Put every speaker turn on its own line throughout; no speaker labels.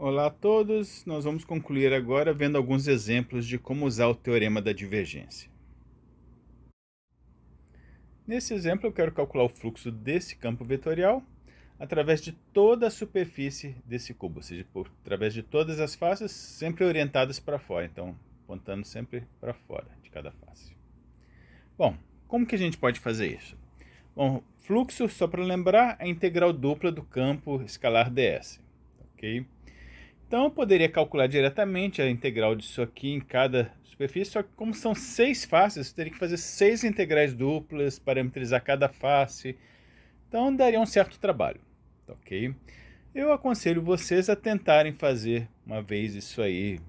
Olá a todos, nós vamos concluir agora vendo alguns exemplos de como usar o teorema da divergência. Nesse exemplo eu quero calcular o fluxo desse campo vetorial através de toda a superfície desse cubo, ou seja, através de todas as faces sempre orientadas para fora, então apontando sempre para fora de cada face. Bom, como que a gente pode fazer isso? Bom, fluxo, só para lembrar, é a integral dupla do campo escalar ds, ok? Então eu poderia calcular diretamente a integral disso aqui em cada superfície, só que como são 6 faces, eu teria que fazer 6 integrais duplas, parametrizar cada face, então daria um certo trabalho, ok? Eu aconselho vocês a tentarem fazer uma vez isso aí,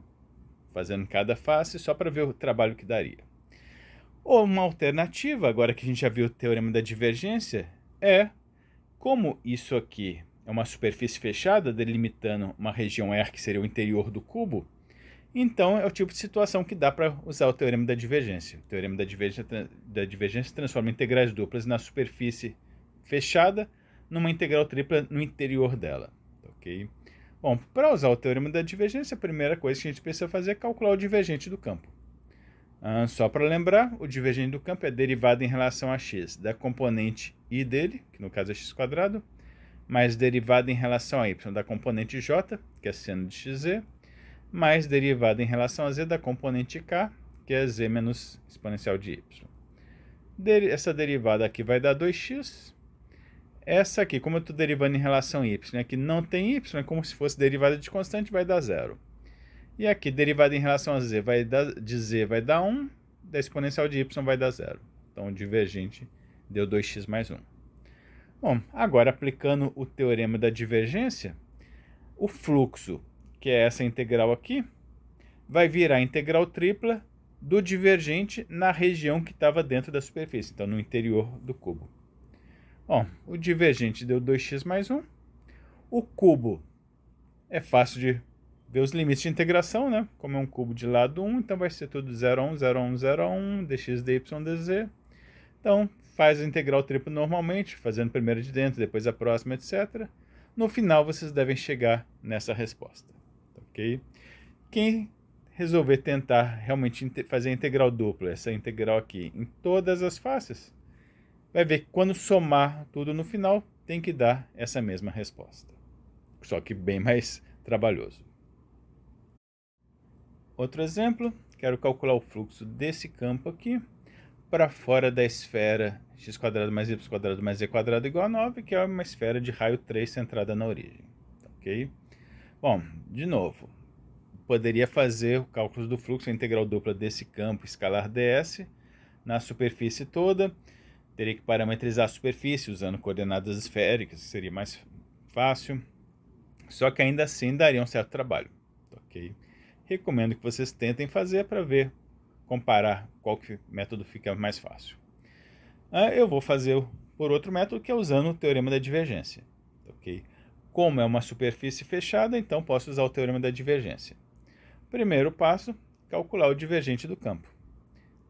fazendo cada face, só para ver o trabalho que daria. Ou uma alternativa, agora que a gente já viu o teorema da divergência, é como isso aqui é uma superfície fechada, delimitando uma região R que seria o interior do cubo, então é o tipo de situação que dá para usar o teorema da divergência. O teorema da divergência transforma integrais duplas na superfície fechada numa integral tripla no interior dela. Ok? Bom, para usar o teorema da divergência, a primeira coisa que a gente precisa fazer é calcular o divergente do campo. Só para lembrar, o divergente do campo é derivada em relação a x da componente i dele, que no caso é x², mais derivada em relação a y da componente j, que é seno de xz, mais derivada em relação a z da componente k, que é z menos exponencial de y. Essa derivada aqui vai dar 2x. Essa aqui, como eu estou derivando em relação a y, aqui não tem y, é como se fosse derivada de constante, vai dar 0. E aqui, derivada em relação a z, de z vai dar 1, da exponencial de y vai dar 0. Então, o divergente deu 2x mais 1. Bom, agora aplicando o teorema da divergência, o fluxo, que é essa integral aqui, vai virar a integral tripla do divergente na região que estava dentro da superfície, então no interior do cubo. Bom, o divergente deu 2x mais 1. O cubo é fácil de ver os limites de integração, né? Como é um cubo de lado 1, então vai ser tudo 0 a 1, 0 a 1, 0 a 1, dx, dy, dz. Então, faz a integral tripla normalmente, fazendo primeiro de dentro, depois a próxima, etc. No final, vocês devem chegar nessa resposta, ok? Quem resolver tentar realmente fazer a integral dupla, essa integral aqui, em todas as faces, vai ver que quando somar tudo no final, tem que dar essa mesma resposta. Só que bem mais trabalhoso. Outro exemplo, quero calcular o fluxo desse campo aqui para fora da esfera x² mais y² mais z² igual a 9, que é uma esfera de raio 3 centrada na origem. Ok? Bom, de novo, poderia fazer o cálculo do fluxo, a integral dupla desse campo escalar ds na superfície toda. Teria que parametrizar a superfície usando coordenadas esféricas, que seria mais fácil. Só que ainda assim daria um certo trabalho. Ok? Recomendo que vocês tentem fazer para ver, comparar qual método fica mais fácil. Eu vou fazer por outro método, que é usando o teorema da divergência. Ok? Como é uma superfície fechada, então posso usar o teorema da divergência. Primeiro passo, calcular o divergente do campo.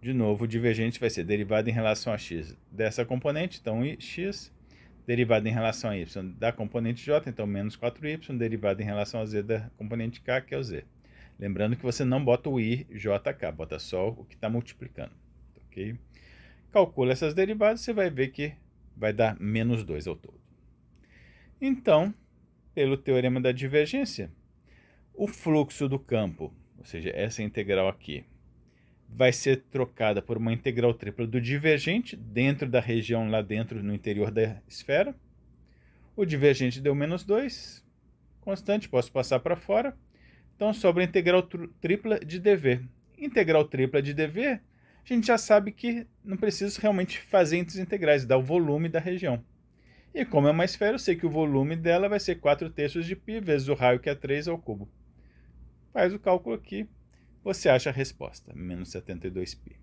De novo, o divergente vai ser derivado em relação a x dessa componente, então x, derivado em relação a y da componente j, então menos 4y, derivado em relação a z da componente k, que é o z. Lembrando que você não bota o i, jk, bota só o que está multiplicando. Ok? Calcula essas derivadas, você vai ver que vai dar menos 2 ao todo. Então, pelo teorema da divergência, o fluxo do campo, ou seja, essa integral aqui, vai ser trocada por uma integral tripla do divergente dentro da região lá dentro, no interior da esfera. O divergente deu menos 2, constante, posso passar para fora. Então sobra a integral tripla de dv. Integral tripla de dv, a gente já sabe que não preciso realmente fazer entre as integrais, dá o volume da região. E como é uma esfera, eu sei que o volume dela vai ser 4/3 de π vezes o raio, que é 3 ao cubo. Faz o cálculo aqui, você acha a resposta, menos 72π.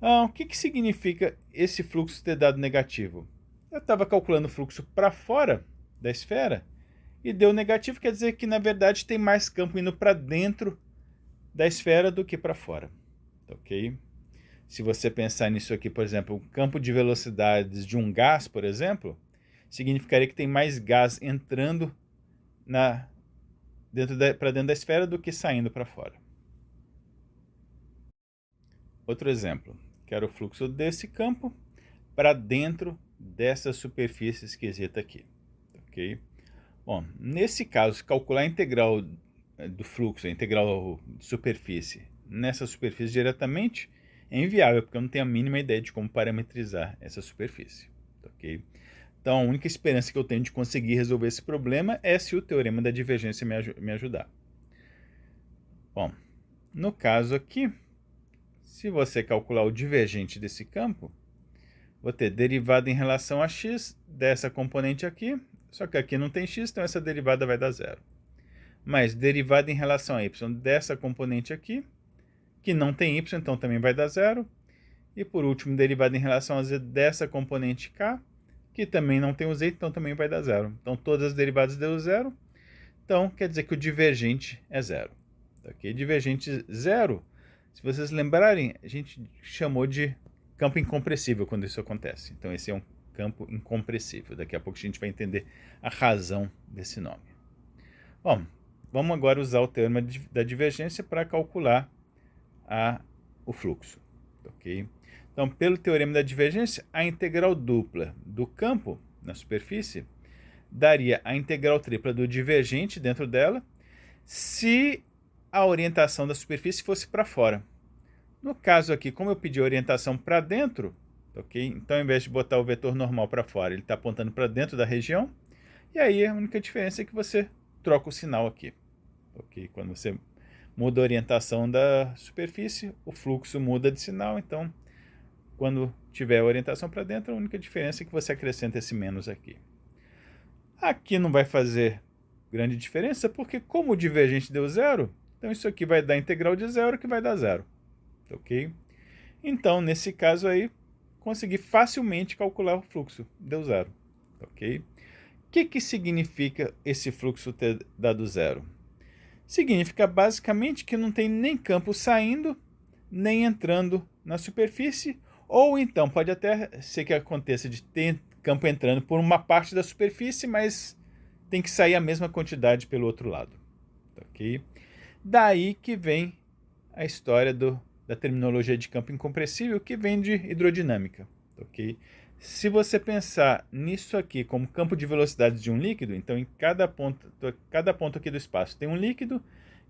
O que significa esse fluxo ter dado negativo? Eu estava calculando o fluxo para fora da esfera e deu negativo, quer dizer que na verdade tem mais campo indo para dentro da esfera do que para fora. Ok? Se você pensar nisso aqui, por exemplo, o campo de velocidades de um gás, por exemplo, significaria que tem mais gás entrando na para dentro da esfera do que saindo para fora. Outro exemplo, quero o fluxo desse campo para dentro dessa superfície esquisita aqui, ok? Bom, nesse caso, calcular a integral do fluxo, a integral de superfície, nessa superfície diretamente é inviável, porque eu não tenho a mínima ideia de como parametrizar essa superfície, ok? Então, a única esperança que eu tenho de conseguir resolver esse problema é se o teorema da divergência me ajudar. Bom, no caso aqui, se você calcular o divergente desse campo, vou ter derivada em relação a x dessa componente aqui, só que aqui não tem x, então essa derivada vai dar zero. Mais derivada em relação a y dessa componente aqui, que não tem y, então também vai dar zero. E por último, derivada em relação a z dessa componente k, que também não tem o z, então também vai dar zero. Então todas as derivadas deu zero, então quer dizer que o divergente é zero. Okay? Divergente zero, se vocês lembrarem, a gente chamou de campo incompressível quando isso acontece. Então esse é um campo incompressível. Daqui a pouco a gente vai entender a razão desse nome. Bom, vamos agora usar o teorema da divergência para calcular o fluxo. Okay? Então, pelo teorema da divergência, a integral dupla do campo na superfície daria a integral tripla do divergente dentro dela se a orientação da superfície fosse para fora. No caso aqui, como eu pedi a orientação para dentro, ok? Então, ao invés de botar o vetor normal para fora, ele está apontando para dentro da região. E aí, a única diferença é que você troca o sinal aqui. Ok? Quando você muda a orientação da superfície, o fluxo muda de sinal. Então, quando tiver a orientação para dentro, a única diferença é que você acrescenta esse menos aqui. Aqui não vai fazer grande diferença, porque como o divergente deu zero, então isso aqui vai dar a integral de zero, que vai dar zero. Ok? Então, nesse caso aí, consegui facilmente calcular o fluxo, deu zero. Ok? O que significa esse fluxo ter dado zero? Significa basicamente que não tem nem campo saindo, nem entrando na superfície, ou então pode até ser que aconteça de ter campo entrando por uma parte da superfície, mas tem que sair a mesma quantidade pelo outro lado. Ok? Daí que vem a história da terminologia de campo incompressível, que vem de hidrodinâmica. Ok? Se você pensar nisso aqui como campo de velocidade de um líquido, então em cada ponto aqui do espaço tem um líquido,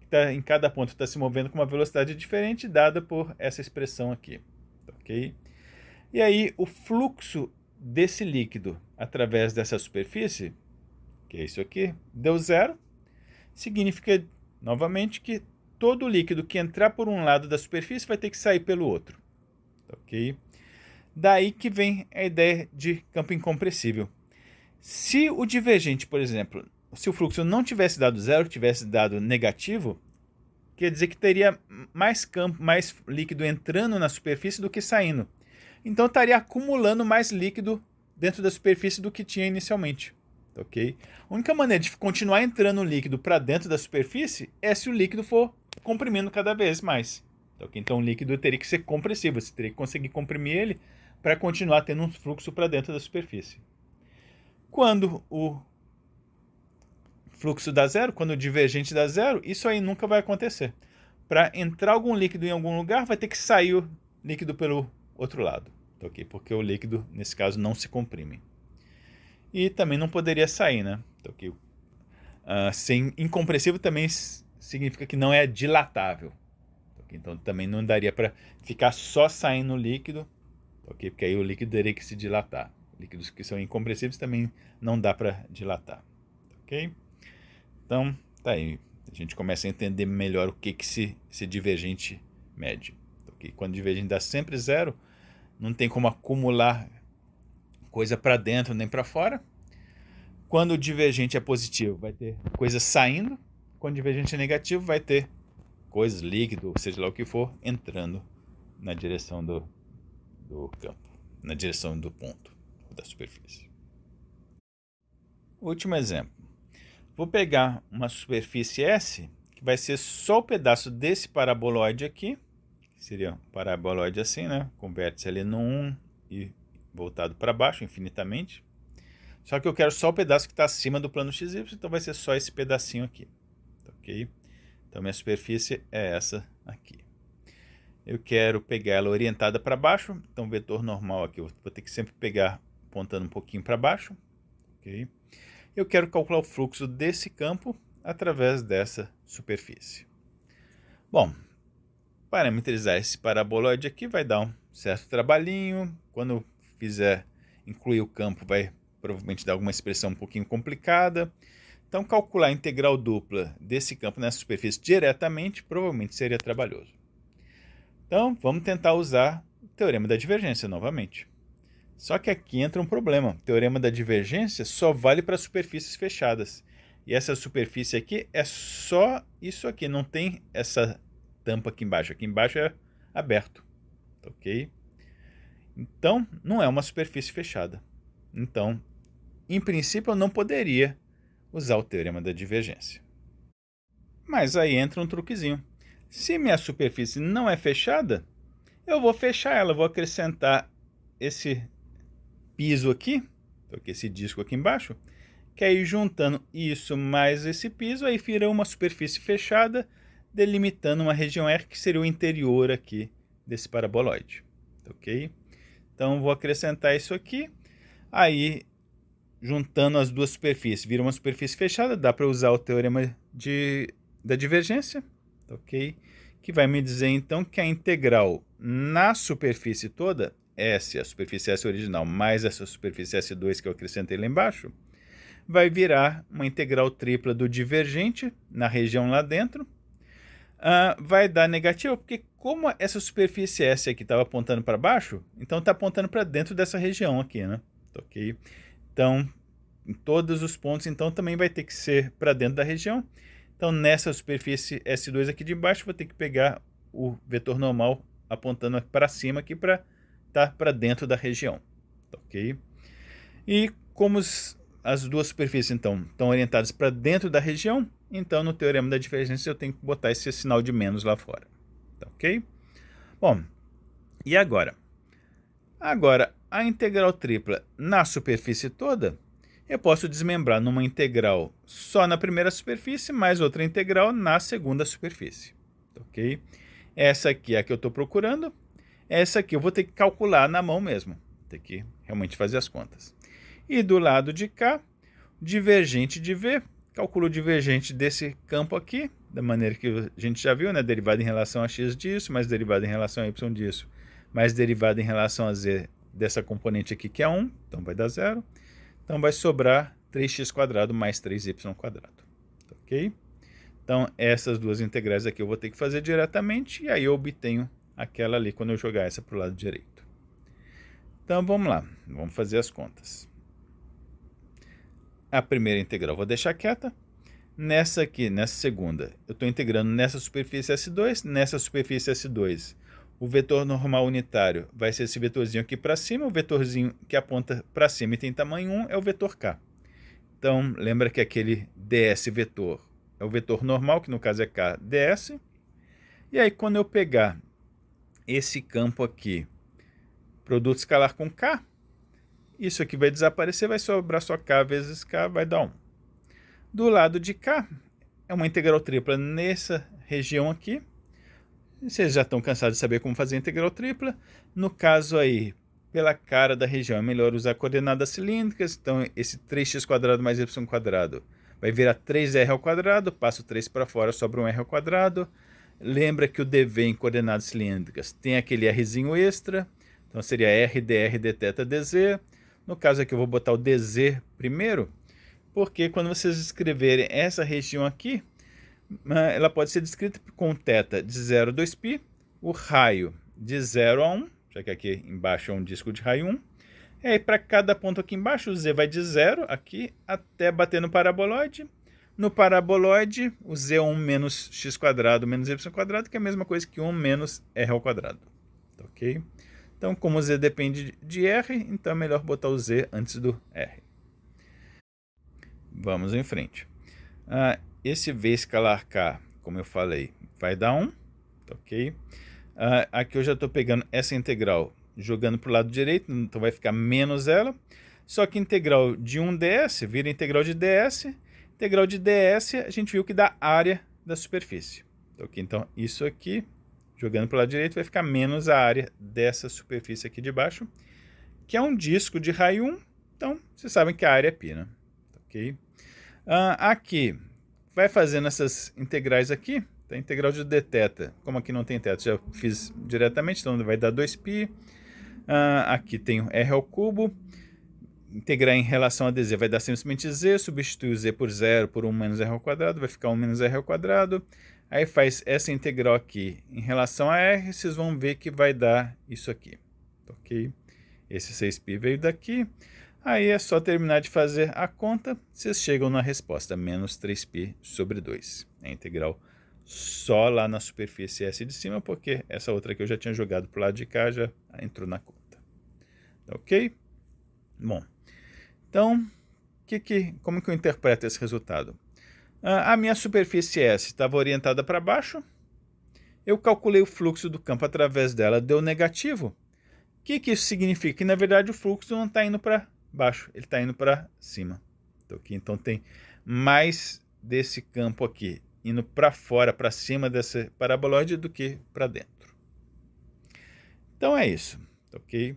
que em cada ponto está se movendo com uma velocidade diferente, dada por essa expressão aqui. Ok? E aí o fluxo desse líquido através dessa superfície, que é isso aqui, deu zero, significa novamente que todo líquido que entrar por um lado da superfície vai ter que sair pelo outro. Ok? Daí que vem a ideia de campo incompressível. Se o divergente, por exemplo, se o fluxo não tivesse dado zero, tivesse dado negativo, quer dizer que teria mais líquido entrando na superfície do que saindo. Então estaria acumulando mais líquido dentro da superfície do que tinha inicialmente. Ok? A única maneira de continuar entrando líquido para dentro da superfície é se o líquido for comprimindo cada vez mais. Okay? Então o líquido teria que ser compressivo, você teria que conseguir comprimir ele para continuar tendo um fluxo para dentro da superfície. Quando o fluxo dá zero, quando o divergente dá zero, isso aí nunca vai acontecer. Para entrar algum líquido em algum lugar, vai ter que sair o líquido pelo outro lado, okay? Porque o líquido, nesse caso, não se comprime. E também não poderia sair, né? Okay? Sem incompressível também significa que não é dilatável. Okay? Então também não daria para ficar só saindo líquido, okay? Porque aí o líquido teria que se dilatar. Líquidos que são incompressíveis também não dá para dilatar. Ok? Então, tá aí. A gente começa a entender melhor o que esse divergente mede. Okay? Quando o divergente dá sempre zero, não tem como acumular coisa para dentro nem para fora. Quando o divergente é positivo, vai ter coisa saindo. Quando o divergente é negativo, vai ter coisas, líquido, seja lá o que for, entrando na direção do campo, na direção do ponto, da superfície. Último exemplo. Vou pegar uma superfície S, que vai ser só o pedaço desse paraboloide aqui, que seria um paraboloide assim, né? Com vértice ali no 1 e voltado para baixo infinitamente. Só que eu quero só o pedaço que está acima do plano XY, então vai ser só esse pedacinho aqui. ok? Então, minha superfície é essa aqui. Eu quero pegar ela orientada para baixo, então vetor normal aqui, eu vou ter que sempre pegar apontando um pouquinho para baixo, ok? Eu quero calcular o fluxo desse campo através dessa superfície. Bom, parametrizar esse paraboloide aqui vai dar um certo trabalhinho. Quando fizer incluir o campo, vai provavelmente dar alguma expressão um pouquinho complicada. Então, calcular a integral dupla desse campo nessa superfície diretamente provavelmente seria trabalhoso. Então, vamos tentar usar o teorema da divergência novamente. Só que aqui entra um problema. O teorema da divergência só vale para superfícies fechadas. E essa superfície aqui é só isso aqui, não tem essa tampa aqui embaixo. Aqui embaixo é aberto, ok? Então, não é uma superfície fechada. Então, em princípio, eu não poderia usar o teorema da divergência. Mas aí entra um truquezinho. Se minha superfície não é fechada, eu vou fechar ela, vou acrescentar esse piso aqui, esse disco aqui embaixo, que aí juntando isso mais esse piso, aí vira uma superfície fechada, delimitando uma região R que seria o interior aqui desse paraboloide, ok? Então vou acrescentar isso aqui, aí juntando as duas superfícies, vira uma superfície fechada, dá para usar o teorema da divergência, ok? Que vai me dizer então que a integral na superfície toda, S, a superfície S original, mais essa superfície S2 que eu acrescentei lá embaixo, vai virar uma integral tripla do divergente na região lá dentro. Vai dar negativo, porque como essa superfície S aqui estava apontando para baixo, então está apontando para dentro dessa região aqui, né? Ok? Então, em todos os pontos, então também vai ter que ser para dentro da região. Então, nessa superfície S2 aqui de baixo, vou ter que pegar o vetor normal apontando para cima aqui para estar para dentro da região, ok? E como as duas superfícies, então, estão orientadas para dentro da região, então, no teorema da divergência, eu tenho que botar esse sinal de menos lá fora, ok? Bom, e agora? Agora, a integral tripla na superfície toda, eu posso desmembrar numa integral só na primeira superfície, mais outra integral na segunda superfície, ok? Essa aqui é a que eu estou procurando, essa aqui eu vou ter que calcular na mão mesmo, vou ter que realmente fazer as contas. E do lado de cá, divergente de V, calculo o divergente desse campo aqui, da maneira que a gente já viu, né? Derivada em relação a x disso, mais derivada em relação a y disso, mais derivada em relação a z dessa componente aqui que é 1, então vai dar 0. Então vai sobrar 3x² mais 3y², ok? Então essas duas integrais aqui eu vou ter que fazer diretamente, e aí eu obtenho aquela ali quando eu jogar essa para o lado direito. Então vamos lá, vamos fazer as contas. A primeira integral vou deixar quieta. Nessa aqui, nessa segunda, eu estou integrando nessa superfície S2. Nessa superfície S2, o vetor normal unitário vai ser esse vetorzinho aqui para cima. O vetorzinho que aponta para cima e tem tamanho 1 é o vetor K. Então, lembra que aquele ds vetor é o vetor normal, que no caso é K ds. E aí, quando eu pegar esse campo aqui, produto escalar com K, isso aqui vai desaparecer, vai sobrar só K vezes K, vai dar 1. Do lado de cá, é uma integral tripla nessa região aqui. Vocês já estão cansados de saber como fazer a integral tripla. No caso aí, pela cara da região, é melhor usar coordenadas cilíndricas. Então, esse 3x² mais y² vai virar 3r², passo 3 para fora, sobra um r². Lembra que o dv em coordenadas cilíndricas tem aquele rzinho extra. Então, seria r dr dθ dz. No caso aqui, eu vou botar o dz primeiro, porque quando vocês escreverem essa região aqui, ela pode ser descrita com θ de 0 a 2π, o raio de 0 a 1, já que aqui embaixo é um disco de raio 1. E aí, para cada ponto aqui embaixo, o z vai de 0 aqui até bater no paraboloide. No paraboloide, o z é 1 menos x² menos y², que é a mesma coisa que 1 menos r². Ok? Então, como o z depende de r, então é melhor botar o z antes do r. Vamos em frente. Esse v escalar k, como eu falei, vai dar 1, ok? Aqui eu já estou pegando essa integral, jogando para o lado direito, então vai ficar menos ela. Só que integral de 1 ds vira integral de ds. Integral de ds, a gente viu que dá área da superfície. Ok? Então, isso aqui, jogando para o lado direito, vai ficar menos a área dessa superfície aqui de baixo, que é um disco de raio 1. Então, vocês sabem que a área é π, né? Ok? Aqui, vai fazendo essas integrais aqui. A integral de dθ, como aqui não tem θ, já fiz diretamente, então vai dar 2π. Aqui tem o r ao cubo. Integrar em relação a dz vai dar simplesmente z, substitui o z por 0 por 1 menos r ao quadrado, vai ficar 1 menos r ao quadrado. Aí faz essa integral aqui em relação a r, vocês vão ver que vai dar isso aqui. Ok? Esse 6π veio daqui. Aí é só terminar de fazer a conta, vocês chegam na resposta, menos 3π sobre 2. É a integral só lá na superfície S de cima, porque essa outra aqui eu já tinha jogado para o lado de cá, já entrou na conta. Ok? Bom, então, como que eu interpreto esse resultado? A minha superfície S estava orientada para baixo, eu calculei o fluxo do campo através dela, deu negativo. O que isso significa? Que, na verdade, o fluxo não está indo para baixo, ele está indo para cima. Okay? Então, tem mais desse campo aqui indo para fora, para cima desse paraboloide do que para dentro. Então, é isso. Ok?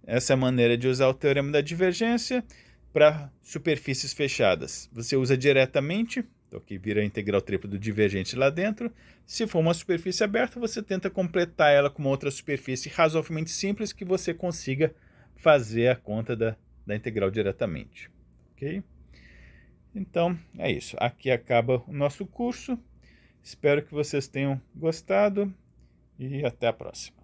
Essa é a maneira de usar o teorema da divergência para superfícies fechadas. Você usa diretamente, que vira a integral tripla do divergente lá dentro. Se for uma superfície aberta, você tenta completar ela com uma outra superfície razoavelmente simples que você consiga fazer a conta da integral diretamente. Ok? Então, é isso. Aqui acaba o nosso curso. Espero que vocês tenham gostado e até a próxima.